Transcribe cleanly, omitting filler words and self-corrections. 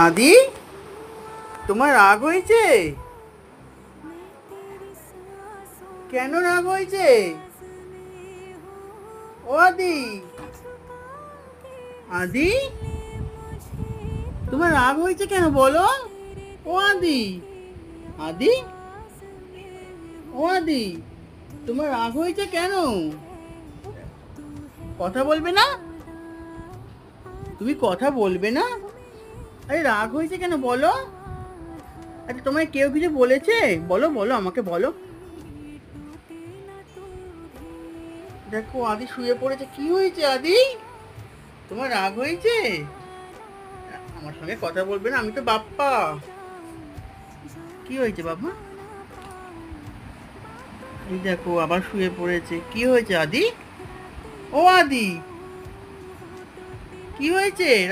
আদি, তোমার রাগ হয়েছে? কেন রাগ হয়েছে? ও আদি, আদি, তোমার রাগ হয়েছে কেন বলো? ও আদি, আদি, ও আদি, তোমার রাগ হয়েছে কেন? কথা বলবে না? তুমি কথা বলবে না? আরে রাগ হয়েছে কেন বলো? আচ্ছা, তোমায় কেউ কিছু বলেছে? বলো বলো, আমাকে বলো। দেখো আদি শুয়ে পড়েছে। কি হয়েছে আদি? তোমার রাগ হয়েছে? আমার সঙ্গে কথা বলবে না? আমি তো বাপ্পা। কি হয়েছে বাবা? এই দেখো আবার শুয়ে পড়েছে। কি হয়েছে আদি? ও আদি, কি হয়েছে?